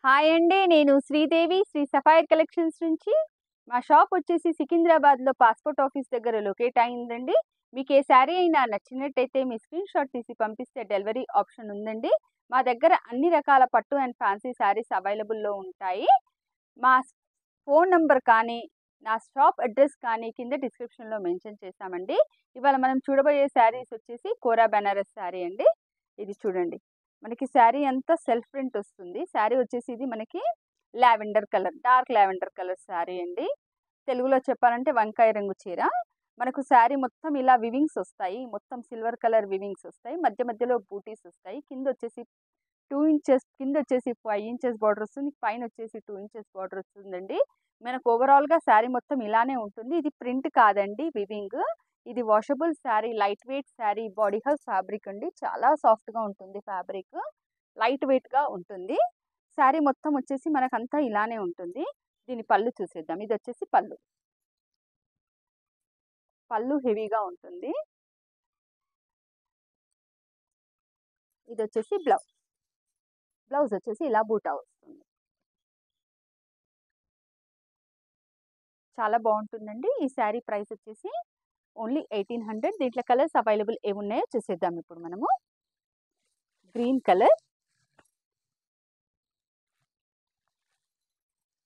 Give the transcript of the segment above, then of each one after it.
Hi అండి. నేను Sridevi Shri sapphire collections నుంచి. మా షాప్ వచ్చేసి సికింద్రాబాద్‌లో పాస్‌పోర్ట్ ఆఫీస్ దగ్గర లొకేట్ అయిందండి. మీకు ఏ శారీ అయినా నచ్చినట్టయితే మీ స్క్రీన్ షాట్ తీసి పంపిస్తే డెలివరీ ఆప్షన్ ఉందండి. మా దగ్గర అన్ని రకాల పట్టు అండ్ ఫ్యాన్సీ శారీస్ అవైలబుల్‌లో ఉంటాయి. మా ఫోన్ నంబర్ కానీ, నా షాప్ అడ్రస్ కానీ కింద డిస్క్రిప్షన్‌లో మెన్షన్ చేశామండి. ఇవాళ మనం చూడబోయే శారీస్ వచ్చేసి కోరా బెనారస్ శారీ అండి. ఇది చూడండి. మనకి శారీ అంతా సెల్ఫ్ ప్రింట్ వస్తుంది. శారీ వచ్చేసి ఇది మనకి lavender colour, dark lavender colour sari అండి. తెలుగులో చెప్పాలంటే వంకాయ రంగు చీర. మనకు శారీ మొత్తం ఇలా వివింగ్స్ వస్తాయి. మొత్తం సిల్వర్ కలర్ వివింగ్స్ వస్తాయి. మధ్య మధ్యలో బూటీస్ వస్తాయి. కింద వచ్చేసి 2 ఇంచెస్, కింద వచ్చేసి 5 ఇంచెస్ బార్డర్ వస్తుంది. పైన వచ్చేసి 2 ఇంచెస్ బార్డర్ వస్తుందండి. మనకు ఓవరాల్‌గా శారీ మొత్తం ఇలానే ఉంటుంది. ఇది ప్రింట్ కాదండి, వివింగ్. ఇది washable sari, light weight sari, body house fabric అండి. చాలా సాఫ్ట్‌గా ఉంటుంది ఫ్యాబ్రిక్. లైట్ వెయిట్‌గా ఉంటుంది. శారీ మొత్తం వచ్చేసి మనకంతా ఇలానే ఉంటుంది. దీని పళ్ళు చూసేద్దాం. ఇది వచ్చేసి పళ్ళు. పళ్ళు హెవీగా ఉంటుంది. ఇది వచ్చేసి బ్లౌజ్. బ్లౌజ్ వచ్చేసి ఇలా బూటా వస్తుంది. చాలా బాగుంటుందండి. ఈ శారీ ప్రైస్ వచ్చేసి ఓన్లీ 1800. దీంట్లో కలర్స్ అవైలబుల్ ఏమున్నాయో చూసేద్దాం ఇప్పుడు మనము. Green colour,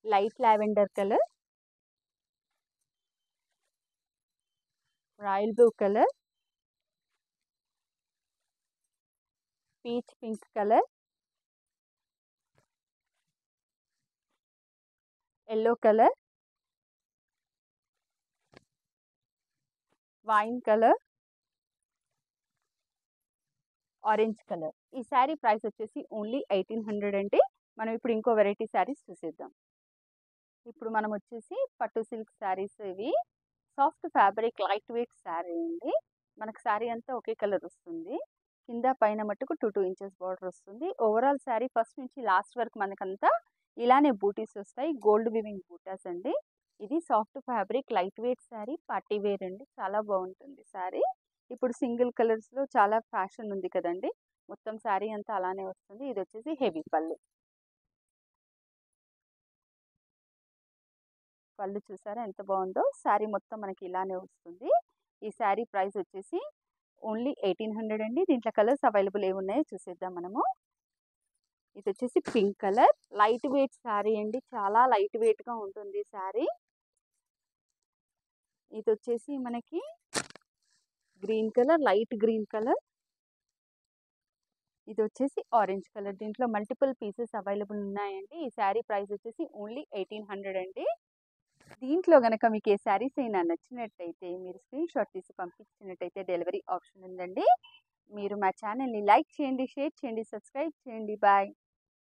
light lavender colour, royal blue colour, peach pink colour, yellow colour, wine colour, orange colour. ఈ శారీ ప్రైస్ వచ్చేసి ఓన్లీ 1800 అండి. మనం ఇప్పుడు ఇంకో వెరైటీ శారీస్ చూసేద్దాం. ఇప్పుడు మనం వచ్చేసి పట్టు సిల్క్ శారీస్. ఇవి soft fabric, light weight sari అండి. మనకు శారీ అంతా ఒకే కలర్ వస్తుంది. కింద పైన మట్టుకు 2 ఇంచెస్ బార్డర్ వస్తుంది. ఓవరాల్ శారీ ఫస్ట్ నుంచి లాస్ట్ వరకు మనకంతా ఇలానే బూటీస్ వస్తాయి. గోల్డ్ వివింగ్ బూటాస్ అండి. ఇది soft fabric, light weight sari, party wear అండి. చాలా బాగుంటుంది శారీ. ఇప్పుడు సింగిల్ కలర్స్లో చాలా ఫ్యాషన్ ఉంది కదండి. మొత్తం శారీ అంతా అలానే వస్తుంది. ఇది వచ్చేసి హెవీ పళ్ళు. పళ్ళు చూసారా ఎంత బాగుందో. శారీ మొత్తం మనకి ఇలానే వస్తుంది. ఈ శారీ ప్రైస్ వచ్చేసి ఓన్లీ 1800 అండి. దీంట్లో కలర్స్ అవైలబుల్ ఏమున్నాయో చూసేద్దాం మనము. ఇది వచ్చేసి pink colour, light weight sari అండి. చాలా లైట్ వెయిట్గా ఉంటుంది శారీ. ఇది వచ్చేసి మనకి green colour, light green colour. ఇది వచ్చేసి ఆరెంజ్ కలర్. దీంట్లో మల్టిపుల్ పీసెస్ అవైలబుల్ ఉన్నాయండి. ఈ శారీ ప్రైస్ వచ్చేసి ఓన్లీ 1800 అండి. దీంట్లో గనక మీకు ఏ శారీస్ అయినా నచ్చినట్టయితే మీరు స్క్రీన్ షాట్ తీసి పంపించినట్టయితే డెలివరీ ఆప్షన్ ఉందండి. మీరు మా ఛానల్ని లైక్ చేయండి, షేర్ చేయండి, సబ్స్క్రైబ్ చేయండి. బాయ్.